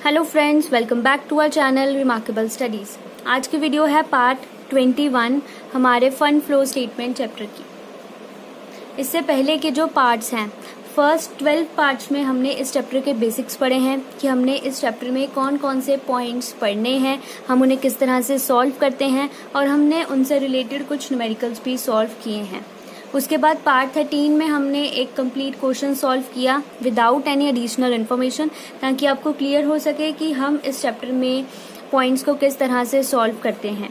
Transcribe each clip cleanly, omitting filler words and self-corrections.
Hello friends, welcome back to our channel remarkable studies. आज की video है part 21 हमारे फंड फ्लो स्टेटमेंट चैप्टर की। इससे पहले के जो पार्ट्स हैं, फर्स्ट 12 पार्ट्स में हमने इस चैप्टर के बेसिक्स पढ़े हैं कि हमने इस चैप्टर में कौन कौन से पॉइंट्स पढ़ने हैं, हम उन्हें किस तरह से सॉल्व करते हैं और हमने उनसे रिलेटेड कुछ न्यूमेरिकल्स भी सॉल्व किए हैं। उसके बाद पार्ट 13 में हमने एक कंप्लीट क्वेश्चन सॉल्व किया विदाउट एनी एडिशनल इन्फॉर्मेशन, ताकि आपको क्लियर हो सके कि हम इस चैप्टर में पॉइंट्स को किस तरह से सॉल्व करते हैं।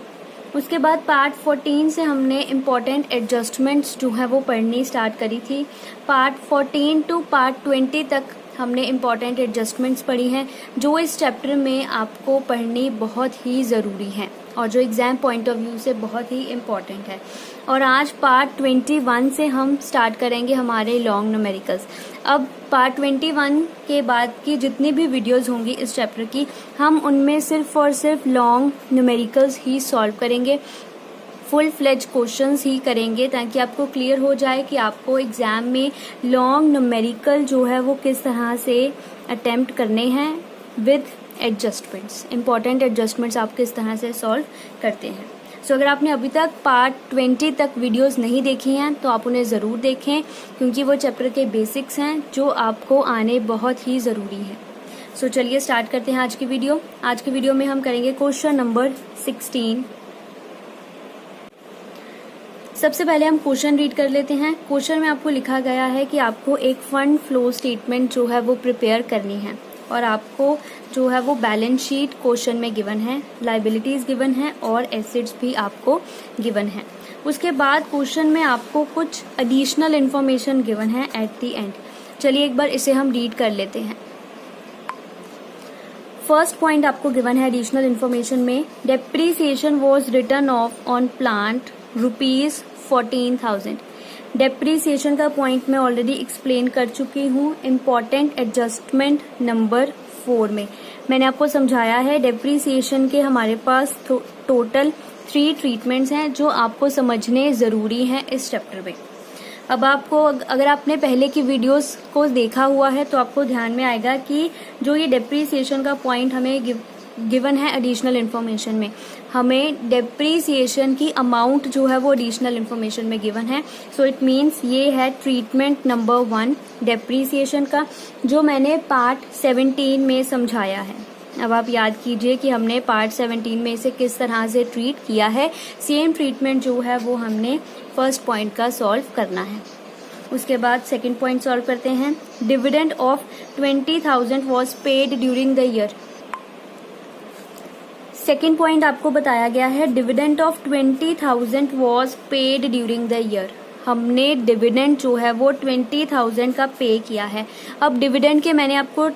उसके बाद पार्ट 14 से हमने इम्पॉर्टेंट एडजस्टमेंट्स जो है वो पढ़नी स्टार्ट करी थी। पार्ट 14 टू पार्ट 20 तक हमने इम्पॉर्टेंट एडजस्टमेंट्स पढ़ी हैं जो इस चैप्टर में आपको पढ़नी बहुत ही ज़रूरी हैं और जो एग्ज़ाम पॉइंट ऑफ व्यू से बहुत ही इम्पॉर्टेंट है। और आज पार्ट 21 से हम स्टार्ट करेंगे हमारे लॉन्ग न्यूमेरिकल्स। अब पार्ट 21 के बाद की जितनी भी वीडियोस होंगी इस चैप्टर की, हम उनमें सिर्फ और सिर्फ लॉन्ग न्यूमेरिकल्स ही सॉल्व करेंगे, फुल फ्लेज क्वेश्चंस ही करेंगे, ताकि आपको क्लियर हो जाए कि आपको एग्जाम में लॉन्ग न्यूमेरिकल जो है वो किस तरह से अटेम्प्ट करने हैं विद एडजस्टमेंट्स। इंपॉर्टेंट एडजस्टमेंट्स आप किस तरह से सॉल्व करते हैं। सो अगर आपने अभी तक पार्ट 20 तक वीडियोस नहीं देखी हैं तो आप उन्हें ज़रूर देखें, क्योंकि वो चैप्टर के बेसिक्स हैं जो आपको आने बहुत ही ज़रूरी है। सो चलिए स्टार्ट करते हैं आज की वीडियो। आज की वीडियो में हम करेंगे क्वेश्चन नंबर 16। सबसे पहले हम क्वेश्चन रीड कर लेते हैं। क्वेश्चन में आपको लिखा गया है कि आपको एक फंड फ्लो स्टेटमेंट जो है वो प्रिपेयर करनी है और आपको जो है वो बैलेंस शीट क्वेश्चन में गिवन है, लायबिलिटीज गिवन है और एसेट्स भी आपको गिवन है। उसके बाद क्वेश्चन में आपको कुछ एडिशनल इन्फॉर्मेशन गिवन है एट द एंड। चलिए एक बार इसे हम रीड कर लेते हैं। फर्स्ट पॉइंट आपको गिवन है एडिशनल इन्फॉर्मेशन में, depreciation was return of on plant ₹14,000। Depreciation का पॉइंट मैं ऑलरेडी एक्सप्लेन कर चुकी हूँ इम्पॉर्टेंट एडजस्टमेंट नंबर 4 में। मैंने आपको समझाया है डेप्रीसिएशन के हमारे पास टोटल 3 ट्रीटमेंट्स हैं जो आपको समझने ज़रूरी हैं इस चैप्टर में। अब आपको अगर आपने पहले की वीडियोस को देखा हुआ है तो आपको ध्यान में आएगा कि जो ये डेप्रीसिएशन का पॉइंट हमें गिवन है एडिशनल इन्फॉर्मेशन में, हमें डेप्रीसिएशन की अमाउंट जो है वो एडिशनल इन्फॉर्मेशन में गिवन है। सो इट मीन्स ये है ट्रीटमेंट नंबर 1 डेप्रीसिएशन का, जो मैंने पार्ट 17 में समझाया है। अब आप याद कीजिए कि हमने पार्ट 17 में इसे किस तरह से ट्रीट किया है। सेम ट्रीटमेंट जो है वो हमने फर्स्ट पॉइंट का सॉल्व करना है। उसके बाद सेकेंड पॉइंट सॉल्व करते हैं। Dividend of 20,000 was paid during the year. Second point आपको बताया गया है dividend of 20,000 was paid during the year. हमने डिविडेंड जो है वो 20,000 का पे किया है। अब डिविडेंड के मैंने आपको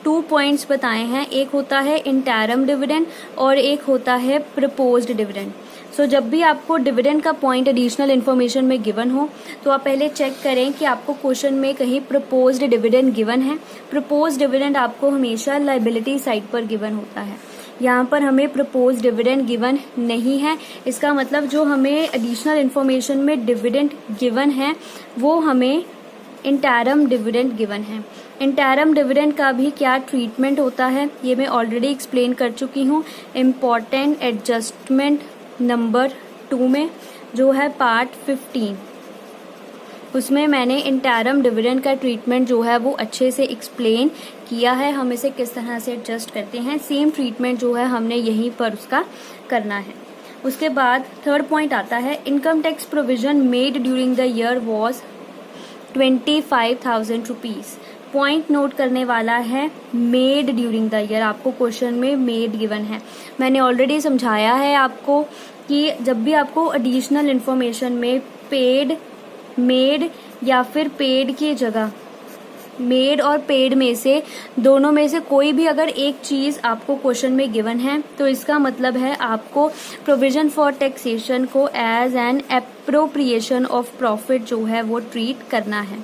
2 पॉइंट्स बताए हैं, एक होता है इंटरम डिविडेंड और एक होता है प्रपोज्ड डिविडेंड। सो जब भी आपको डिविडेंड का पॉइंट एडिशनल इन्फॉर्मेशन में गिवन हो तो आप पहले चेक करें कि आपको क्वेश्चन में कहीं प्रपोज्ड डिविडेंड गिवन है। प्रपोज्ड डिविडेंड आपको हमेशा लायबिलिटी साइड पर गिवन होता है। यहाँ पर हमें प्रपोज डिविडेंड गिवन नहीं है। इसका मतलब जो हमें एडिशनल इन्फॉर्मेशन में डिविडेंड गिवन है वो हमें इंटरम डिविडेंड गिवन है। इंटरम डिविडेंड का भी क्या ट्रीटमेंट होता है ये मैं ऑलरेडी एक्सप्लेन कर चुकी हूँ इम्पॉर्टेंट एडजस्टमेंट नंबर 2 में, जो है पार्ट 15। उसमें मैंने इंटरम डिविडेंड का ट्रीटमेंट जो है वो अच्छे से एक्सप्लेन किया है, हम इसे किस तरह से एडजस्ट करते हैं। सेम ट्रीटमेंट जो है हमने यहीं पर उसका करना है। उसके बाद थर्ड पॉइंट आता है income tax provision made during the year was ₹25,000। Point note करने वाला है मेड ड्यूरिंग द ईयर। आपको क्वेश्चन में मेड गिवन है। मैंने ऑलरेडी समझाया है आपको कि जब भी आपको एडिशनल इन्फॉर्मेशन में पेड, मेड या फिर पेड की जगह मेड और पेड में से दोनों में से कोई भी अगर एक चीज आपको क्वेश्चन में गिवन है तो इसका मतलब है आपको प्रोविजन फॉर टैक्सेशन को as an appropriation of profit जो है वो ट्रीट करना है।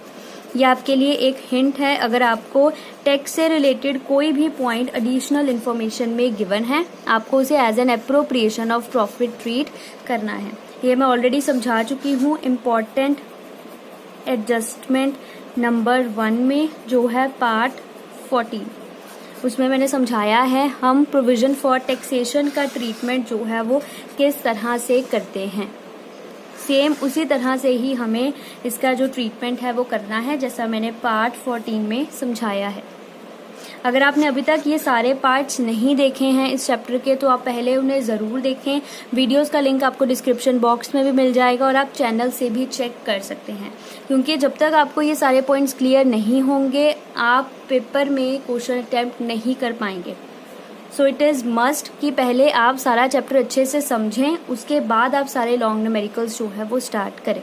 यह आपके लिए एक हिंट है। अगर आपको टैक्स से रिलेटेड कोई भी पॉइंट एडिशनल इन्फॉर्मेशन में गिवन है, आपको उसे as an appropriation of profit treat करना है। ये मैं ऑलरेडी समझा चुकी हूँ इम्पॉर्टेंट एडजस्टमेंट नंबर 1 में, जो है पार्ट 14। उसमें मैंने समझाया है हम प्रोविजन फॉर टैक्सेशन का ट्रीटमेंट जो है वो किस तरह से करते हैं। सेम उसी तरह से ही हमें इसका जो ट्रीटमेंट है वो करना है, जैसा मैंने पार्ट 14 में समझाया है। अगर आपने अभी तक ये सारे पार्ट्स नहीं देखे हैं इस चैप्टर के, तो आप पहले उन्हें ज़रूर देखें। वीडियोस का लिंक आपको डिस्क्रिप्शन बॉक्स में भी मिल जाएगा और आप चैनल से भी चेक कर सकते हैं, क्योंकि जब तक आपको ये सारे पॉइंट्स क्लियर नहीं होंगे आप पेपर में क्वेश्चन अटैम्प्ट नहीं कर पाएंगे। सो इट इज़ मस्ट कि पहले आप सारा चैप्टर अच्छे से समझें, उसके बाद आप सारे लॉन्ग न्यूमेरिकल्स जो है वो स्टार्ट करें।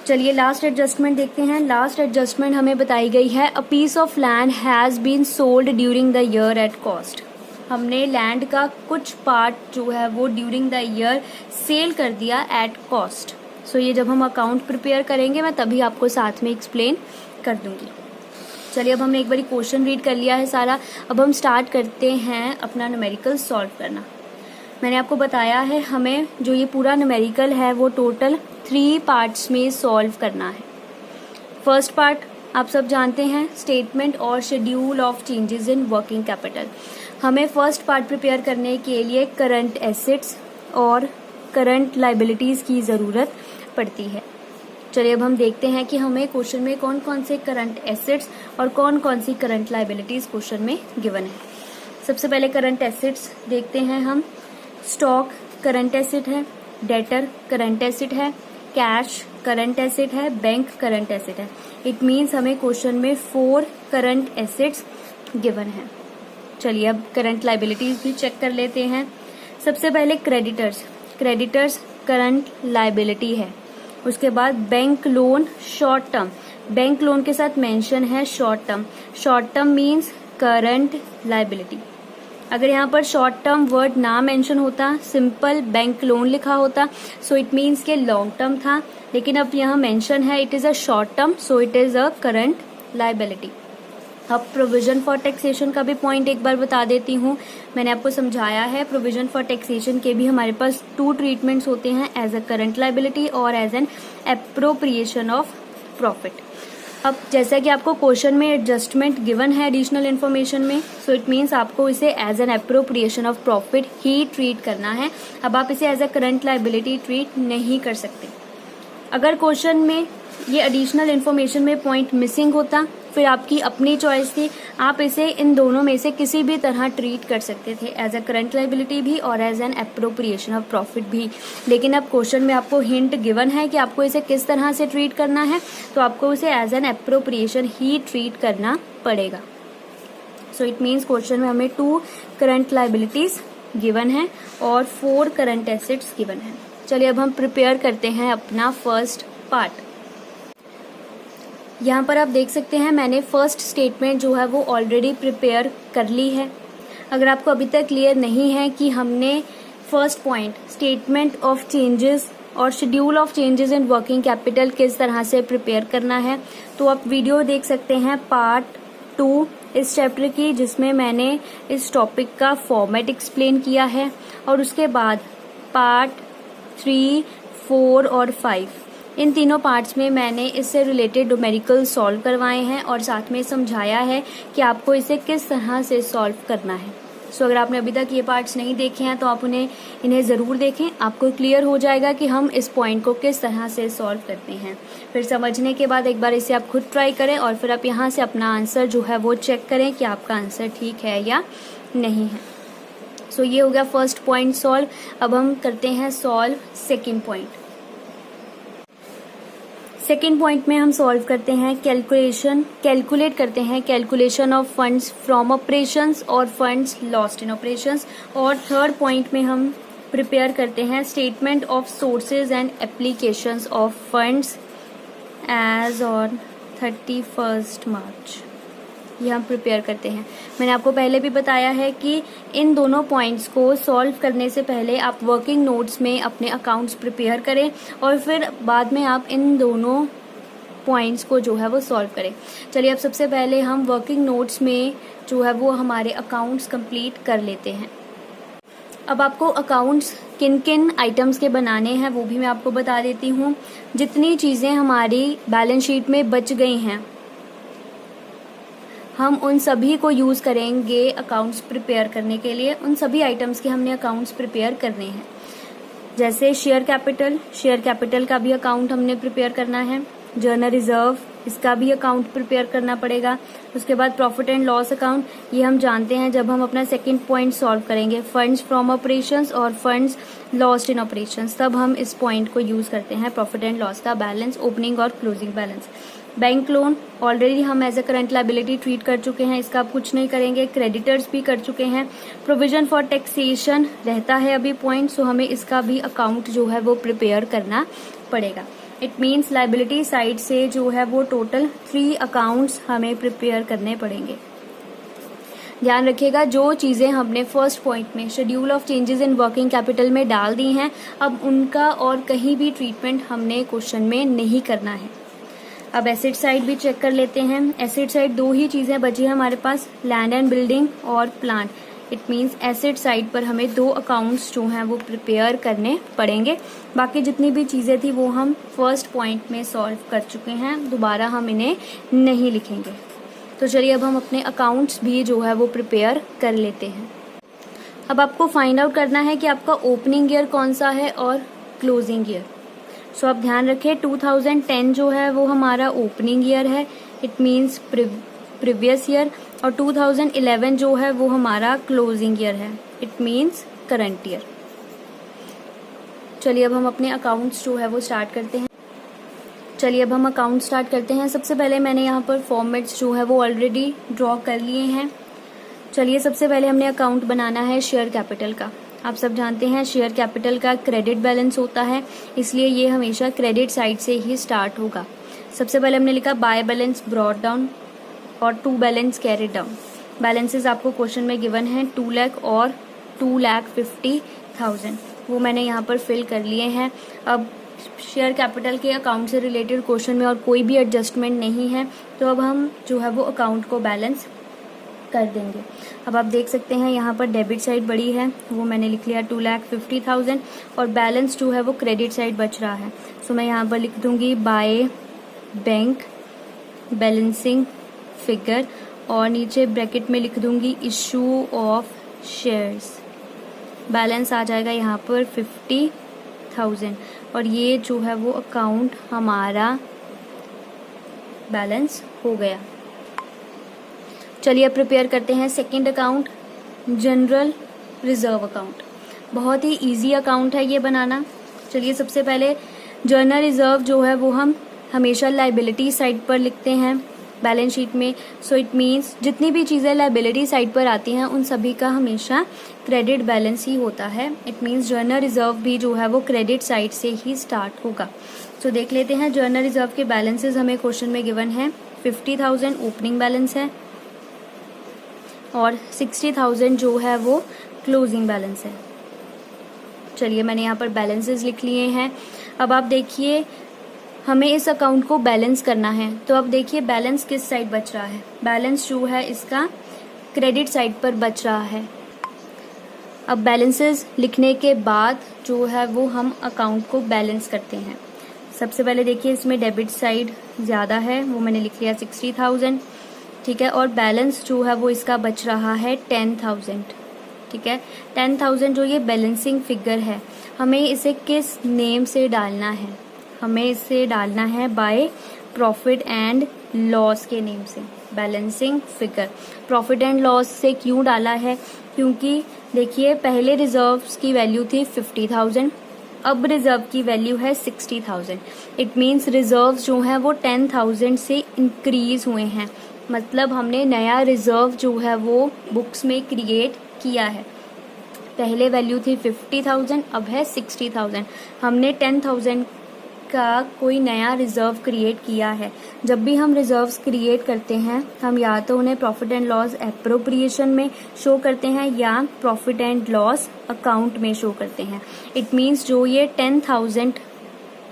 चलिए लास्ट एडजस्टमेंट देखते हैं। लास्ट एडजस्टमेंट हमें बताई गई है, a piece of land has been sold during the year at cost. हमने लैंड का कुछ पार्ट जो है वो ड्यूरिंग द ईयर सेल कर दिया एट कॉस्ट। सो ये जब हम अकाउंट प्रिपेयर करेंगे मैं तभी आपको साथ में एक्सप्लेन कर दूंगी। चलिए अब हमने एक बारी क्वेश्चन रीड कर लिया है सारा, अब हम स्टार्ट करते हैं अपना न्यूमेरिकल सॉल्व करना। मैंने आपको बताया है हमें जो ये पूरा न्यूमेरिकल है वो टोटल 3 पार्ट्स में सॉल्व करना है। फर्स्ट पार्ट आप सब जानते हैं, स्टेटमेंट और schedule of changes in working capital. हमें फर्स्ट पार्ट प्रिपेयर करने के लिए करंट एसेट्स और करंट लाइबिलिटीज की ज़रूरत पड़ती है। चलिए अब हम देखते हैं कि हमें क्वेश्चन में कौन कौन से करंट एसेट्स और कौन कौन सी करंट लाइबिलिटीज क्वेश्चन में गिवन है। सबसे पहले करंट एसेट्स देखते हैं हम। स्टॉक करंट एसेट है, डेटर करंट एसेट है, कैश करंट एसेट है, बैंक करंट एसेट है। इट मीन्स हमें क्वेश्चन में 4 करंट एसेट्स गिवन है। चलिए अब करंट लाइबिलिटीज भी चेक कर लेते हैं। सबसे पहले क्रेडिटर्स, क्रेडिटर्स करंट लाइबिलिटी है। उसके बाद bank loan short term, bank loan के साथ मेंशन है short term. Short term means current liability. अगर यहाँ पर शॉर्ट टर्म वर्ड ना मेंशन होता, सिंपल बैंक लोन लिखा होता, सो इट मीन्स के लॉन्ग टर्म था, लेकिन अब यहाँ मेंशन है it is a short term, so it is a current liability. अब प्रोविजन फॉर टैक्सेशन का भी पॉइंट एक बार बता देती हूँ। मैंने आपको समझाया है प्रोविजन फॉर टैक्सेशन के भी हमारे पास 2 ट्रीटमेंट्स होते हैं, एज अ करंट लाइबिलिटी और as an appropriation of profit. अब जैसा कि आपको क्वेश्चन में एडजस्टमेंट गिवन है एडिशनल इन्फॉर्मेशन में, सो इट मीन्स आपको इसे as an appropriation of profit ही ट्रीट करना है। अब आप इसे as a current liability treat नहीं कर सकते। अगर क्वेश्चन में ये एडिशनल इन्फॉर्मेशन में पॉइंट मिसिंग होता, फिर आपकी अपनी चॉइस थी, आप इसे इन दोनों में से किसी भी तरह ट्रीट कर सकते थे, एज अ करंट लाइबिलिटी भी और as an appropriation of profit भी। लेकिन अब क्वेश्चन में आपको हिंट गिवन है कि आपको इसे किस तरह से ट्रीट करना है, तो आपको इसे एज एन एप्रोप्रिएशन ही ट्रीट करना पड़ेगा। सो इट मीन्स क्वेश्चन में हमें 2 करंट लाइबिलिटीज गिवन है और 4 करंट एसेट्स गिवन है। चलिए अब हम प्रिपेयर करते हैं अपना फर्स्ट पार्ट। यहाँ पर आप देख सकते हैं मैंने फर्स्ट स्टेटमेंट जो है वो ऑलरेडी प्रिपेयर कर ली है। अगर आपको अभी तक क्लियर नहीं है कि हमने first point statement of changes और schedule of changes in working capital किस तरह से प्रिपेयर करना है, तो आप वीडियो देख सकते हैं पार्ट 2 इस चैप्टर की, जिसमें मैंने इस टॉपिक का फॉर्मेट एक्सप्लेन किया है, और उसके बाद पार्ट 3, 4 और 5 इन तीनों पार्ट्स में मैंने इससे रिलेटेड न्यूमेरिकल सॉल्व करवाए हैं और साथ में समझाया है कि आपको इसे किस तरह से सॉल्व करना है। सो अगर आपने अभी तक ये पार्ट्स नहीं देखे हैं तो आप इन्हें ज़रूर देखें, आपको क्लियर हो जाएगा कि हम इस पॉइंट को किस तरह से सॉल्व करते हैं। फिर समझने के बाद एक बार इसे आप खुद ट्राई करें और फिर आप यहाँ से अपना आंसर जो है वो चेक करें कि आपका आंसर ठीक है या नहीं है। सो ये हो गया फर्स्ट पॉइंट सॉल्व। अब हम करते हैं solve second point. Second point में हम सॉल्व करते हैं कैलकुलेट करते हैं calculation of funds from operations और फंड्स लॉस्ट इन ऑपरेशंस। और थर्ड पॉइंट में हम प्रिपेयर करते हैं statement of sources and applications of funds as on 31 March. ये हम प्रिपेयर करते हैं। मैंने आपको पहले भी बताया है कि इन दोनों पॉइंट्स को सॉल्व करने से पहले आप वर्किंग नोट्स में अपने अकाउंट्स प्रिपेयर करें और फिर बाद में आप इन दोनों पॉइंट्स को जो है वो सॉल्व करें। चलिए अब सबसे पहले हम वर्किंग नोट्स में जो है वो हमारे अकाउंट्स कंप्लीट कर लेते हैं। अब आपको अकाउंट्स किन किन आइटम्स के बनाने हैं वो भी मैं आपको बता देती हूँ। जितनी चीज़ें हमारी बैलेंस शीट में बच गई हैं हम उन सभी को यूज़ करेंगे अकाउंट्स प्रिपेयर करने के लिए। उन सभी आइटम्स के हमने अकाउंट्स प्रिपेयर करने हैं। जैसे शेयर कैपिटल का भी अकाउंट हमने प्रिपेयर करना है। जर्नल रिजर्व, इसका भी अकाउंट प्रिपेयर करना पड़ेगा। उसके बाद प्रॉफिट एंड लॉस अकाउंट, ये हम जानते हैं जब हम अपना सेकंड पॉइंट सॉल्व करेंगे, फंड्स फ्रॉम ऑपरेशंस और फंड्स लॉस्ट इन ऑपरेशंस, तब हम इस पॉइंट को यूज करते हैं प्रॉफिट एंड लॉस का, बैलेंस, ओपनिंग और closing balance. Bank loan already हम as a current liability treat कर चुके हैं, इसका आप कुछ नहीं करेंगे। क्रेडिटर्स भी कर चुके हैं। प्रोविजन फॉर टैक्सेशन रहता है अभी पॉइंट, सो हमें इसका भी अकाउंट जो है वो प्रिपेयर करना पड़ेगा। इट मीन्स लायबिलिटी साइड से जो है वो टोटल 3 अकाउंट्स हमें प्रिपेयर करने पड़ेंगे। ध्यान रखिएगा, जो चीजें हमने फर्स्ट पॉइंट में schedule of changes in working capital में डाल दी हैं, अब उनका और कहीं भी ट्रीटमेंट हमने क्वेश्चन में नहीं करना है। अब एसेट साइड भी चेक कर लेते हैं। एसेट साइड 2 ही चीजें बची हैं हमारे पास, लैंड एंड बिल्डिंग और plant. It means asset side पर हमें 2 अकाउंट्स जो हैं वो प्रिपेयर करने पड़ेंगे। बाकी जितनी भी चीजें थी वो हम फर्स्ट पॉइंट में सॉल्व कर चुके हैं, दोबारा हम इन्हें नहीं लिखेंगे। तो चलिए अब हम अपने अकाउंट्स भी जो है वो प्रिपेयर कर लेते हैं। अब आपको फाइंड आउट करना है कि आपका ओपनिंग ईयर कौन सा है और क्लोजिंग ईयर। सो आप ध्यान रखें, 2010 जो है वो हमारा ओपनिंग ईयर है, इट मीन्स प्रीवियस ईयर, और 2011 जो है वो हमारा क्लोजिंग ईयर है, इट मीन्स करंट ईयर। चलिए अब हम अपने अकाउंट्स जो है वो स्टार्ट करते हैं। सबसे पहले मैंने यहाँ पर फॉर्मेट्स जो है वो ऑलरेडी ड्रॉ कर लिए हैं। चलिए सबसे पहले हमने अकाउंट बनाना है शेयर कैपिटल का। आप सब जानते हैं शेयर कैपिटल का क्रेडिट बैलेंस होता है, इसलिए ये हमेशा क्रेडिट साइड से ही स्टार्ट होगा। सबसे पहले हमने लिखा बाय बैलेंस ब्रॉट डाउन और to balance carried down. Balances आपको क्वेश्चन में गिवन है 2 लाख और 2,50,000, वो मैंने यहाँ पर फिल कर लिए हैं। अब शेयर कैपिटल के अकाउंट से रिलेटेड क्वेश्चन में और कोई भी एडजस्टमेंट नहीं है, तो अब हम जो है वो अकाउंट को बैलेंस कर देंगे। अब आप देख सकते हैं यहाँ पर डेबिट साइड बड़ी है, वो मैंने लिख लिया 2,50,000, और बैलेंस जो है वो क्रेडिट साइड बच रहा है। सो मैं यहाँ पर लिख दूंगी बाय बैंक बैलेंसिंग फिगर, और नीचे ब्रैकेट में लिख दूंगी इशू ऑफ शेयर्स। बैलेंस आ जाएगा यहाँ पर 50,000, और ये जो है वो अकाउंट हमारा बैलेंस हो गया। चलिए प्रिपेयर करते हैं second account, general reserve account. बहुत ही इजी अकाउंट है ये बनाना। चलिए सबसे पहले जनरल रिजर्व जो है वो हम हमेशा लायबिलिटी साइड पर लिखते हैं बैलेंस शीट में। सो इट मीन्स जितनी भी चीज़ें लायबिलिटी साइड पर आती हैं उन सभी का हमेशा क्रेडिट बैलेंस ही होता है। इट मीन्स जनरल रिजर्व भी जो है वो क्रेडिट साइड से ही स्टार्ट होगा। सो देख लेते हैं जनरल रिजर्व के बैलेंसेस हमें क्वेश्चन में गिवन है। 50,000 ओपनिंग बैलेंस है और 60,000 जो है वो क्लोजिंग बैलेंस है। चलिए मैंने यहाँ पर बैलेंसेस लिख लिए हैं। अब आप देखिए हमें इस अकाउंट को बैलेंस करना है, तो अब देखिए बैलेंस किस साइड बच रहा है। बैलेंस जो है इसका क्रेडिट साइड पर बच रहा है। अब बैलेंसेस लिखने के बाद जो है वो हम अकाउंट को बैलेंस करते हैं। सबसे पहले देखिए इसमें डेबिट साइड ज़्यादा है, वो मैंने लिख लिया 60,000, ठीक है, और बैलेंस जो है वो इसका बच रहा है 10,000, ठीक है। 10,000 जो ये बैलेंसिंग फिगर है, हमें इसे किस नेम से डालना है? हमें इसे डालना है बाय प्रॉफिट एंड लॉस के नेम से, balancing figure. Profit and loss से क्यों डाला है? क्योंकि देखिए पहले रिजर्व्स की वैल्यू थी 50,000, अब रिजर्व की वैल्यू है 60,000। इट मीन्स रिजर्व जो है वो 10,000 से इंक्रीज हुए हैं, मतलब हमने नया रिजर्व जो है वो बुक्स में क्रिएट किया है। पहले वैल्यू थी 50,000, अब है 60,000। हमने 10,000 का कोई नया रिजर्व क्रिएट किया है। जब भी हम रिजर्व्स क्रिएट करते हैं, हम या तो उन्हें प्रॉफिट एंड लॉस एप्रोप्रिएशन में शो करते हैं या प्रॉफिट एंड लॉस अकाउंट में शो करते हैं। इट मीन्स जो ये 10,000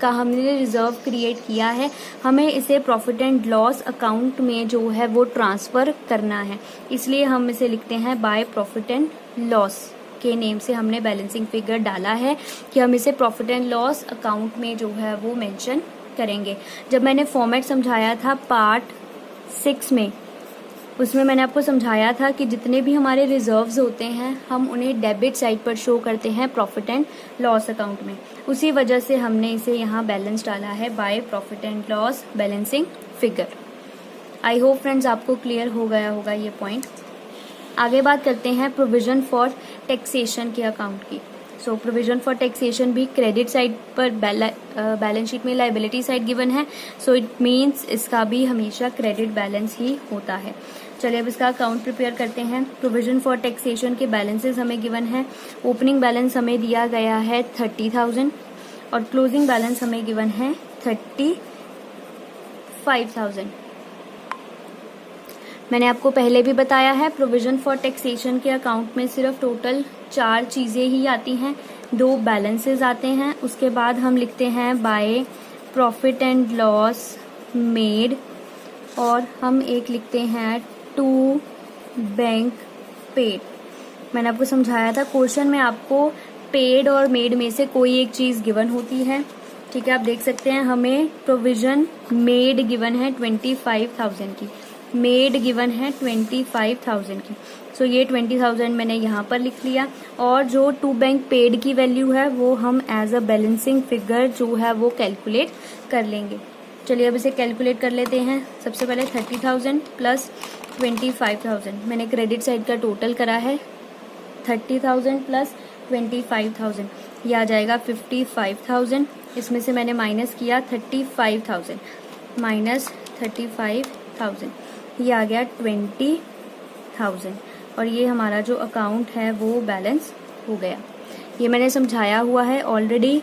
का हमने रिजर्व क्रिएट किया है, हमें इसे प्रॉफिट एंड लॉस अकाउंट में जो है वो ट्रांसफर करना है, इसलिए हम इसे लिखते हैं बाय प्रॉफिट एंड लॉस के नेम से हमने बैलेंसिंग फिगर डाला है कि हम इसे प्रॉफिट एंड लॉस अकाउंट में जो है वो मेंशन करेंगे। जब मैंने फॉर्मेट समझाया था पार्ट 6 में, उसमें मैंने आपको समझाया था कि जितने भी हमारे रिजर्व्स होते हैं हम उन्हें डेबिट साइड पर शो करते हैं प्रॉफिट एंड लॉस अकाउंट में। उसी वजह से हमने इसे यहाँ बैलेंस डाला है by profit and loss balancing figure. I hope friends आपको क्लियर हो गया होगा ये पॉइंट। आगे बात करते हैं प्रोविजन फॉर टैक्सेशन के अकाउंट की। सो प्रोविजन फॉर टैक्सेशन भी क्रेडिट साइड पर बैलेंस शीट में लाइबिलिटी साइड गिवन है, सो इट मीन्स इसका भी हमेशा क्रेडिट बैलेंस ही होता है। चलिए अब इसका अकाउंट प्रिपेयर करते हैं। प्रोविजन फॉर टैक्सेशन के बैलेंसेस हमें गिवन है। ओपनिंग बैलेंस हमें दिया गया है 30,000 और क्लोजिंग बैलेंस हमें गिवन है 35,000। मैंने आपको पहले भी बताया है प्रोविजन फॉर टैक्सेशन के अकाउंट में सिर्फ टोटल 4 चीज़ें ही आती हैं, 2 बैलेंसेस आते हैं, उसके बाद हम लिखते हैं by profit and loss made और हम एक लिखते हैं टू बैंक पेड। मैंने आपको समझाया था क्वेश्चन में आपको पेड और मेड में से कोई एक चीज़ गिवन होती है। ठीक है, आप देख सकते हैं हमें प्रोविजन मेड गिवन है 25,000 की, मेड गिवन है 25,000 की। सो ये 20,000 मैंने यहाँ पर लिख लिया और जो टू बैंक पेड की वैल्यू है वो हम एज अ बैलेंसिंग फिगर जो है वो कैलकुलेट कर लेंगे। चलिए अब इसे कैलकुलेट कर लेते हैं। सबसे पहले 30,000 प्लस 25,000 मैंने क्रेडिट साइड का टोटल करा है। 30,000 प्लस 25,000 ये आ जाएगा 55,000। इसमें से मैंने माइनस किया 35,000 माइनस 35,000 ये आ गया 20,000 और ये हमारा जो अकाउंट है वो बैलेंस हो गया। ये मैंने समझाया हुआ है ऑलरेडी।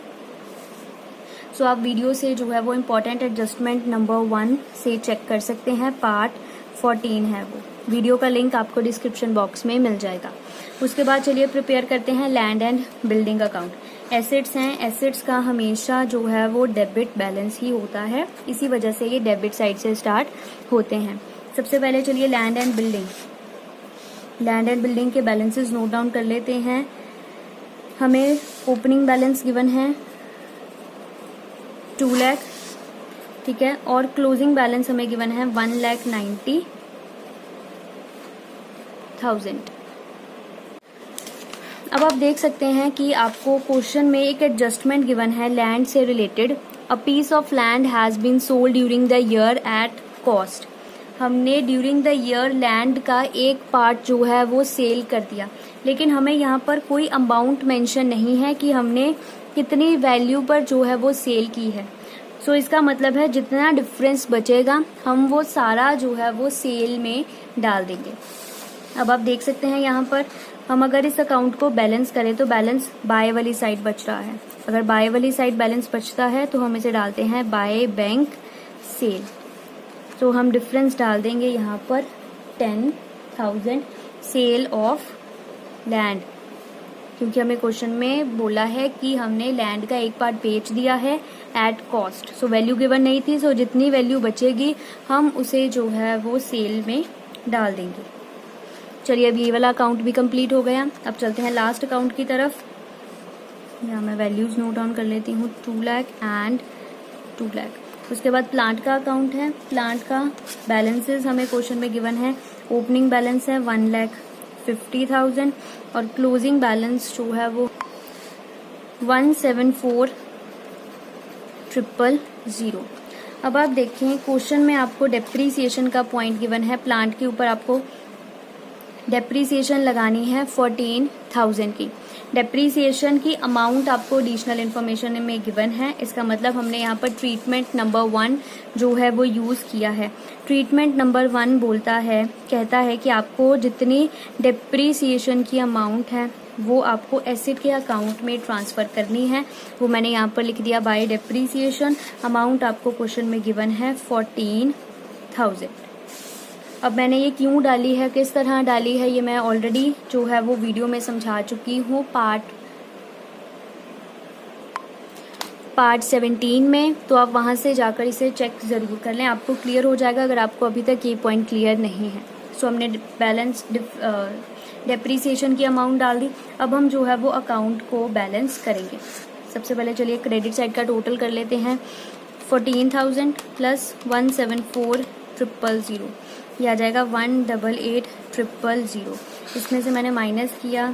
सो आप वीडियो से जो है वो इम्पॉर्टेंट एडजस्टमेंट नंबर 1 से चेक कर सकते हैं। पार्ट 14 है वो, वीडियो का लिंक आपको डिस्क्रिप्शन बॉक्स में मिल जाएगा। उसके बाद चलिए प्रिपेयर करते हैं land and building account. Assets हैं, एसेट्स का हमेशा जो है वो डेबिट बैलेंस ही होता है, इसी वजह से ये डेबिट साइड से स्टार्ट होते हैं। सबसे पहले चलिए land and building, land and building के बैलेंसेस नोट डाउन कर लेते हैं। हमें ओपनिंग बैलेंस गिवन है 2 लाख, ठीक है, और क्लोजिंग बैलेंस हमें गिवन है 1,90,000। अब आप देख सकते हैं कि आपको क्वेश्चन में एक एडजस्टमेंट गिवन है लैंड से related. A piece of land has been sold during the year at cost. हमने ड्यूरिंग द ईयर लैंड का एक पार्ट जो है वो सेल कर दिया, लेकिन हमें यहाँ पर कोई अमाउंट मेंशन नहीं है कि हमने कितनी वैल्यू पर जो है वो सेल की है। सो इसका मतलब है जितना डिफरेंस बचेगा हम वो सारा जो है वो सेल में डाल देंगे। अब आप देख सकते हैं यहाँ पर हम अगर इस अकाउंट को बैलेंस करें तो बैलेंस बाय वाली साइड बच रहा है। अगर बाय वाली साइड बैलेंस बचता है तो हम इसे डालते हैं बाय बैंक सेल। तो हम डिफरेंस डाल देंगे यहाँ पर 10,000 सेल ऑफ लैंड, क्योंकि हमें क्वेश्चन में बोला है कि हमने लैंड का एक पार्ट बेच दिया है at cost. So value given नहीं थी, सो जितनी वैल्यू बचेगी हम उसे जो है वो सेल में डाल देंगे। चलिए अब ये वाला अकाउंट भी कंप्लीट हो गया। अब चलते हैं लास्ट अकाउंट की तरफ। यहाँ मैं वैल्यूज नोट डाउन कर लेती हूँ 2 लाख एंड 2 लाख। उसके बाद प्लांट का अकाउंट है। प्लांट का बैलेंसेस हमें क्वेश्चन में गिवन है। ओपनिंग बैलेंस है 1,50,000 और क्लोजिंग बैलेंस जो है वो 1,74,000। अब आप देखें क्वेश्चन में आपको डेप्रीसिएशन का पॉइंट गिवन है। प्लांट के ऊपर आपको डेप्रीसिएशन लगानी है 14,000 की। डेप्रीसिएशन की अमाउंट आपको एडिशनल इन्फॉर्मेशन में गिवन है। इसका मतलब हमने यहाँ पर ट्रीटमेंट नंबर 1 जो है वो यूज़ किया है। ट्रीटमेंट नंबर 1 कहता है कि आपको जितनी डेप्रीसिएशन की अमाउंट है वो आपको एसेट के अकाउंट में ट्रांसफ़र करनी है। वो मैंने यहाँ पर लिख दिया बाय डेप्रीसिएशन। अमाउंट आपको क्वेश्चन में गिवन है 14,000। अब मैंने ये क्यों डाली है, किस तरह डाली है, ये मैं ऑलरेडी जो है वो वीडियो में समझा चुकी हूँ पार्ट 17 में। तो आप वहाँ से जाकर इसे चेक ज़रूर कर लें, आपको क्लियर हो जाएगा अगर आपको अभी तक ये पॉइंट क्लियर नहीं है। सो हमने बैलेंस डेप्रीसिएशन की अमाउंट डाल दी। अब हम जो है वो अकाउंट को बैलेंस करेंगे। सबसे पहले चलिए क्रेडिट साइड का टोटल कर लेते हैं। 14,000 प्लस 1,74,000 18,800,000, ये आ जाएगा 1,88,000। इसमें से मैंने माइनस किया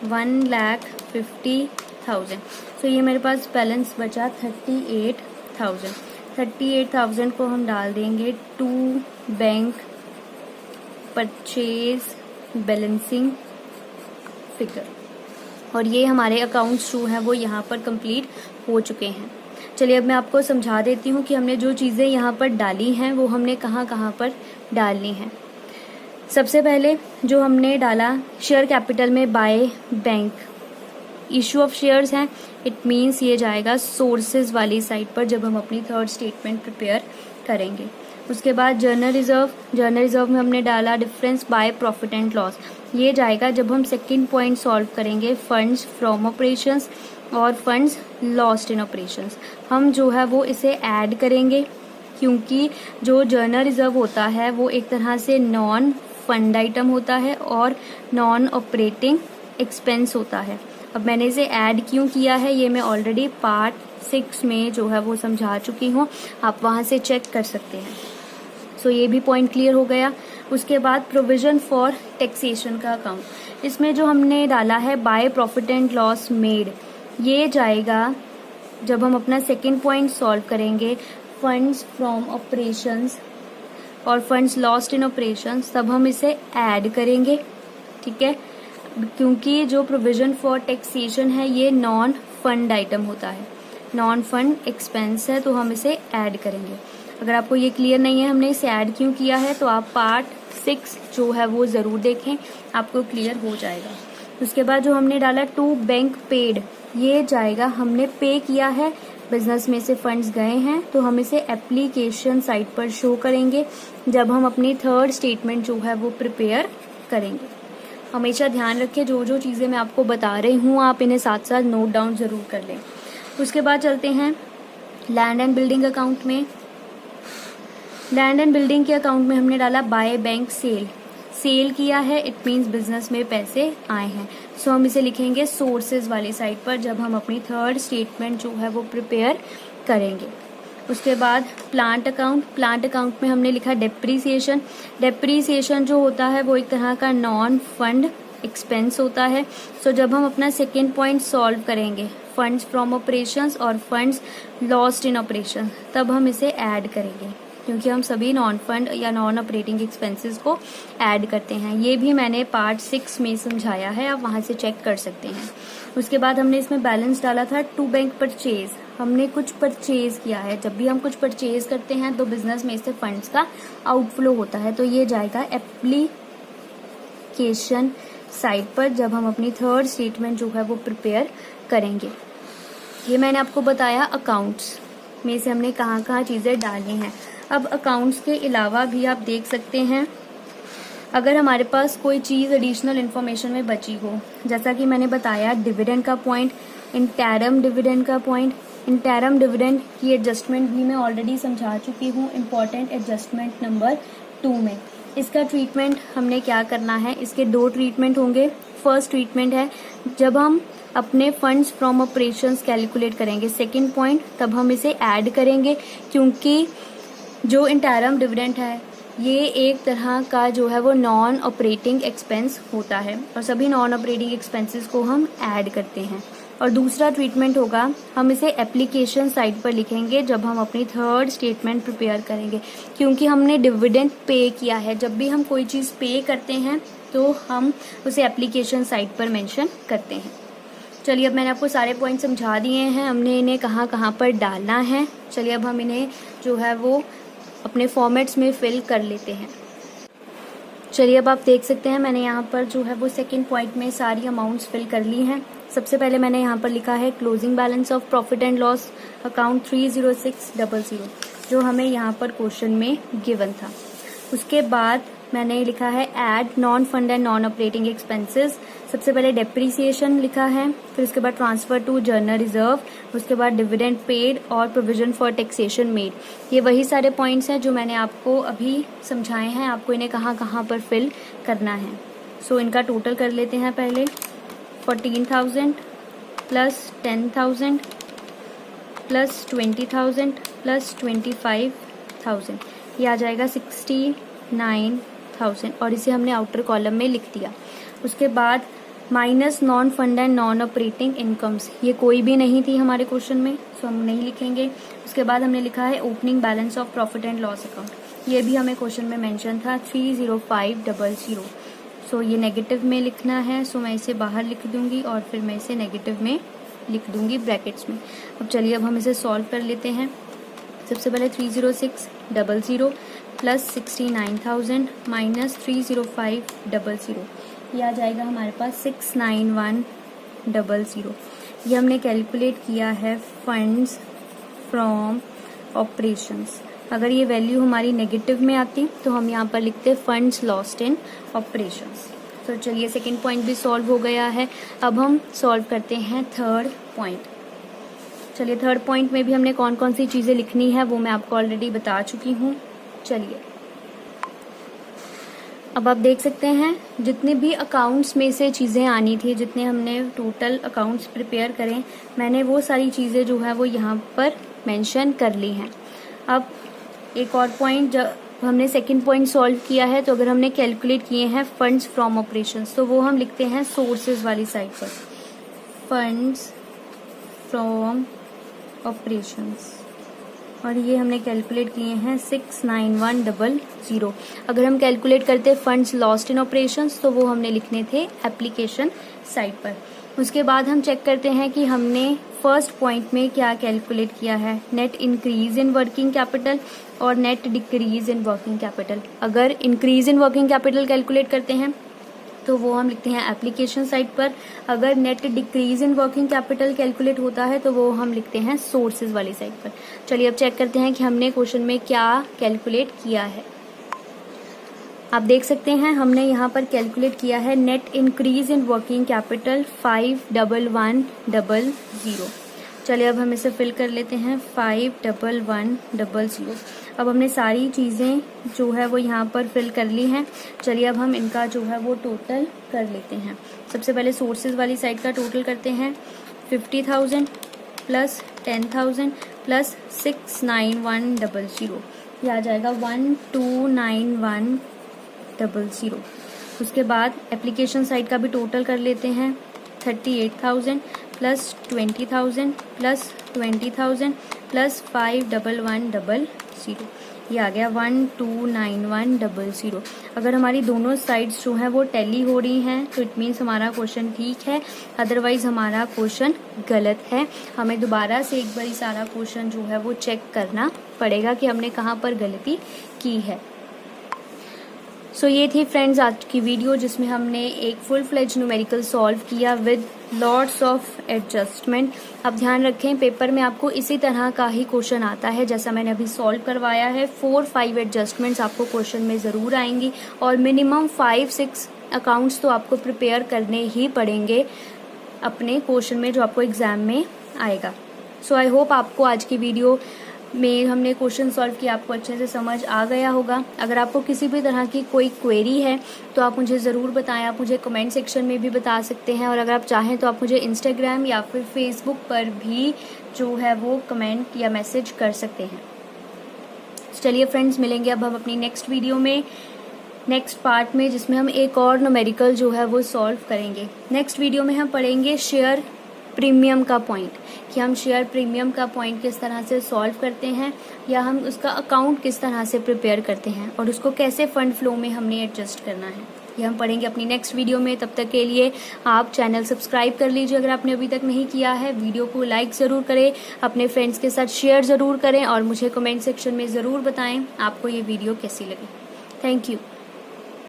1,50,000, तो ये मेरे पास बैलेंस बचा 38,000। 38,000 को हम डाल देंगे to bank purchase balancing figure, और ये हमारे अकाउंट्स जो हैं वो यहाँ पर कंप्लीट हो चुके हैं। चलिए अब मैं आपको समझा देती हूँ कि हमने जो चीज़ें यहाँ पर डाली हैं वो हमने कहाँ कहाँ पर डालनी है। सबसे पहले जो हमने डाला शेयर कैपिटल में by bank, issue of shares हैं, इट मीन्स ये जाएगा सोर्सेज वाली साइड पर जब हम अपनी थर्ड स्टेटमेंट प्रिपेयर करेंगे। उसके बाद जर्नल रिजर्व में हमने डाला difference by profit and loss, ये जाएगा जब हम सेकंड पॉइंट सॉल्व करेंगे फंड्स फ्रॉम ऑपरेशंस और फंड्स लॉस्ट इन ऑपरेशंस। हम जो है वो इसे ऐड करेंगे, क्योंकि जो जर्नल रिजर्व होता है वो एक तरह से नॉन फंड आइटम होता है और नॉन ऑपरेटिंग एक्सपेंस होता है। अब मैंने इसे ऐड क्यों किया है ये मैं ऑलरेडी पार्ट 6 में जो है वो समझा चुकी हूँ, आप वहाँ से चेक कर सकते हैं। सो ये भी पॉइंट क्लियर हो गया। उसके बाद प्रोविजन फॉर टैक्सेशन का अकाउंट, इसमें जो हमने डाला है by profit and loss made, ये जाएगा जब हम अपना सेकेंड पॉइंट सॉल्व करेंगे फंड्स फ्रॉम ऑपरेशंस और फंड्स लॉस्ट इन ऑपरेशंस, तब हम इसे ऐड करेंगे, ठीक है, क्योंकि जो प्रोविजन फॉर टैक्सेशन है ये नॉन फंड आइटम होता है, नॉन फंड एक्सपेंस है, तो हम इसे ऐड करेंगे। अगर आपको ये क्लियर नहीं है हमने इसे ऐड क्यों किया है तो आप पार्ट 6 जो है वो ज़रूर देखें, आपको क्लियर हो जाएगा। उसके बाद जो हमने डाला टू बैंक पेड, ये जाएगा हमने पे किया है, बिजनेस में से फंड्स गए हैं, तो हम इसे एप्लीकेशन साइट पर शो करेंगे जब हम अपनी थर्ड स्टेटमेंट जो है वो प्रिपेयर करेंगे। हमेशा ध्यान रखें जो जो चीज़ें मैं आपको बता रही हूँ आप इन्हें साथ साथ नोट डाउन ज़रूर कर लें। उसके बाद चलते हैं लैंड एंड बिल्डिंग अकाउंट में। लैंड एंड बिल्डिंग के अकाउंट में हमने डाला बाय बैंक सेल किया है, इट मीन्स बिजनेस में पैसे आए हैं, सो हम इसे लिखेंगे सोर्सेज वाली साइड पर जब हम अपनी थर्ड स्टेटमेंट जो है वो प्रिपेयर करेंगे। उसके बाद प्लांट अकाउंट में हमने लिखा डेप्रीसिएशन जो होता है वो एक तरह का नॉन फंड एक्सपेंस होता है, सो जब हम अपना सेकेंड पॉइंट सॉल्व करेंगे फंड्स फ्रॉम ऑपरेशंस और फंड्स लॉस्ट इन ऑपरेशन, तब हम इसे ऐड करेंगे, क्योंकि हम सभी नॉन फंड या नॉन ऑपरेटिंग एक्सपेंसेस को ऐड करते हैं। ये भी मैंने पार्ट 6 में समझाया है, आप वहाँ से चेक कर सकते हैं। उसके बाद हमने इसमें बैलेंस डाला था टू बैंक परचेज, हमने कुछ परचेज किया है, जब भी हम कुछ परचेज करते हैं तो बिजनेस में से फंड्स का आउटफ्लो होता है, तो ये जाएगा एप्लीकेशन साइड पर जब हम अपनी थर्ड स्टेटमेंट जो है वो प्रिपेयर करेंगे। ये मैंने आपको बताया अकाउंट्स में से हमने कहाँ कहाँ चीज़ें डाली हैं। अब अकाउंट्स के अलावा भी आप देख सकते हैं, अगर हमारे पास कोई चीज़ एडिशनल इन्फॉर्मेशन में बची हो, जैसा कि मैंने बताया डिविडेंड का पॉइंट, इंटरम डिविडेंड का पॉइंट, इंटरम डिविडेंड की एडजस्टमेंट भी मैं ऑलरेडी समझा चुकी हूँ इम्पॉर्टेंट एडजस्टमेंट नंबर 2 में। इसका ट्रीटमेंट हमने क्या करना है, इसके 2 ट्रीटमेंट होंगे। फर्स्ट ट्रीटमेंट है जब हम अपने फंड्स फ्रॉम ऑपरेशंस कैलकुलेट करेंगे सेकेंड पॉइंट, तब हम इसे ऐड करेंगे, क्योंकि जो इंटरम डिविडेंड है ये एक तरह का जो है वो नॉन ऑपरेटिंग एक्सपेंस होता है और सभी नॉन ऑपरेटिंग एक्सपेंसेस को हम ऐड करते हैं। और दूसरा ट्रीटमेंट होगा हम इसे एप्लीकेशन साइड पर लिखेंगे जब हम अपनी थर्ड स्टेटमेंट प्रिपेयर करेंगे, क्योंकि हमने डिविडेंड पे किया है। जब भी हम कोई चीज़ पे करते हैं तो हम उसे एप्लीकेशन साइड पर मेंशन करते हैं। चलिए अब मैंने आपको सारे पॉइंट समझा दिए हैं, हमने इन्हें कहाँ कहाँ पर डालना है। चलिए अब हम इन्हें जो है वो अपने फॉर्मेट्स में फिल कर लेते हैं। चलिए अब आप देख सकते हैं मैंने यहाँ पर जो है वो सेकंड पॉइंट में सारी अमाउंट्स फिल कर ली हैं। सबसे पहले मैंने यहाँ पर लिखा है closing balance of profit and loss account 30600, जो हमें यहाँ पर क्वेश्चन में गिवन था। उसके बाद मैंने लिखा है add non fund and non operating expenses. सबसे पहले डेप्रीसिएशन लिखा है, फिर उसके बाद ट्रांसफर टू जर्नल रिजर्व, उसके बाद डिविडेंड पेड और प्रोविजन फॉर टैक्सेशन मेड। ये वही सारे पॉइंट्स हैं जो मैंने आपको अभी समझाए हैं, आपको इन्हें कहाँ कहाँ पर फिल करना है। सो इनका टोटल कर लेते हैं पहले। 14,000 प्लस 10,000 प्लस 20,000 प्लस 25,000, ये आ जाएगा 69,000 और इसे हमने आउटर कॉलम में लिख दिया। उसके बाद minus non fund and non operating incomes, ये कोई भी नहीं थी हमारे क्वेश्चन में, सो हम नहीं लिखेंगे। उसके बाद हमने लिखा है opening balance of profit and loss account, ये भी हमें क्वेश्चन में मेंशन था 30500, सो ये नेगेटिव में लिखना है, सो मैं इसे बाहर लिख दूंगी और फिर मैं इसे नेगेटिव में लिख दूंगी ब्रैकेट्स में। अब चलिए अब हम इसे सॉल्व कर लेते हैं। सबसे पहले 30600 प्लस 69,000 माइनस 30500, ये आ जाएगा हमारे पास 69100। ये हमने कैलकुलेट किया है फंड्स फ्रॉम ऑपरेशंस। अगर ये वैल्यू हमारी नेगेटिव में आती तो हम यहाँ पर लिखते फंड्स लॉस्ट इन ऑपरेशंस। तो चलिए सेकंड पॉइंट भी सॉल्व हो गया है। अब हम सॉल्व करते हैं थर्ड पॉइंट। चलिए थर्ड पॉइंट में भी हमने कौन कौन सी चीज़ें लिखनी है वो मैं आपको ऑलरेडी बता चुकी हूँ। चलिए अब आप देख सकते हैं जितने भी अकाउंट्स में से चीज़ें आनी थी, जितने हमने टोटल अकाउंट्स प्रिपेयर करें, मैंने वो सारी चीज़ें जो है वो यहाँ पर मेंशन कर ली हैं। अब एक और पॉइंट, जब हमने सेकंड पॉइंट सॉल्व किया है तो अगर हमने कैलकुलेट किए हैं फंड्स फ्रॉम ऑपरेशंस तो वो हम लिखते हैं सोर्सेज वाली साइड पर, फंड्स फ्रॉम ऑपरेशंस, और ये हमने कैलकुलेट किए हैं 69100। अगर हम कैलकुलेट करते फंड्स लॉस्ट इन ऑपरेशंस तो वो हमने लिखने थे एप्लीकेशन साइड पर। उसके बाद हम चेक करते हैं कि हमने फर्स्ट पॉइंट में क्या कैलकुलेट किया है, net increase in working capital और net decrease in working capital. अगर increase in working capital calculate करते हैं तो वो हम लिखते हैं एप्लीकेशन साइड पर। अगर net decrease in working capital calculate होता है तो वो हम लिखते हैं सोर्सेज वाली साइड पर। चलिए अब चेक करते हैं कि हमने क्वेश्चन में क्या कैलकुलेट किया है। आप देख सकते हैं हमने यहाँ पर कैलकुलेट किया है net increase in working capital 51100। चलिए अब हम इसे फिल कर लेते हैं 51100। अब हमने सारी चीज़ें जो है वो यहाँ पर फिल कर ली हैं। चलिए अब हम इनका जो है वो टोटल कर लेते हैं। सबसे पहले सोर्सेज वाली साइड का टोटल करते हैं 50,000 प्लस 10,000 प्लस 69100, ये आ जाएगा 129100। उसके बाद एप्लीकेशन साइड का भी टोटल कर लेते हैं 38,000 प्लस 20,000 प्लस 20,000 प्लस 51100, ये आ गया 129100। अगर हमारी दोनों साइड्स जो हैं वो टैली हो रही हैं तो इट मीन्स हमारा क्वेश्चन ठीक है, अदरवाइज हमारा क्वेश्चन गलत है। हमें दोबारा से एक बार सारा क्वेश्चन जो है वो चेक करना पड़ेगा कि हमने कहाँ पर गलती की है। सो ये थी फ्रेंड्स आज की वीडियो जिसमें हमने एक फुल फ्लेज न्यूमेरिकल सॉल्व किया विद लॉट्स ऑफ एडजस्टमेंट। अब ध्यान रखें पेपर में आपको इसी तरह का ही क्वेश्चन आता है जैसा मैंने अभी सॉल्व करवाया है। 4-5 एडजस्टमेंट्स आपको क्वेश्चन में ज़रूर आएंगी और मिनिमम 5-6 अकाउंट्स तो आपको प्रिपेयर करने ही पड़ेंगे अपने क्वेश्चन में जो आपको एग्जाम में आएगा। सो आई होप आपको आज की वीडियो में हमने क्वेश्चन सॉल्व किया आपको अच्छे से समझ आ गया होगा। अगर आपको किसी भी तरह की कोई क्वेरी है तो आप मुझे ज़रूर बताएं, आप मुझे कमेंट सेक्शन में भी बता सकते हैं और अगर आप चाहें तो आप मुझे इंस्टाग्राम या फिर फेसबुक पर भी जो है वो कमेंट या मैसेज कर सकते हैं। चलिए फ्रेंड्स मिलेंगे अब हम अपनी नेक्स्ट वीडियो में नेक्स्ट पार्ट में जिसमें हम एक और न्यूमेरिकल जो है वो सॉल्व करेंगे। नेक्स्ट वीडियो में हम पढ़ेंगे शेयर प्रीमियम का पॉइंट कि हम शेयर प्रीमियम का पॉइंट किस तरह से सॉल्व करते हैं या हम उसका अकाउंट किस तरह से प्रिपेयर करते हैं और उसको कैसे फंड फ्लो में हमने एडजस्ट करना है, ये हम पढ़ेंगे अपनी नेक्स्ट वीडियो में। तब तक के लिए आप चैनल सब्सक्राइब कर लीजिए अगर आपने अभी तक नहीं किया है। वीडियो को लाइक ज़रूर करें, अपने फ्रेंड्स के साथ शेयर ज़रूर करें और मुझे कमेंट सेक्शन में ज़रूर बताएं आपको ये वीडियो कैसी लगी। Thank you.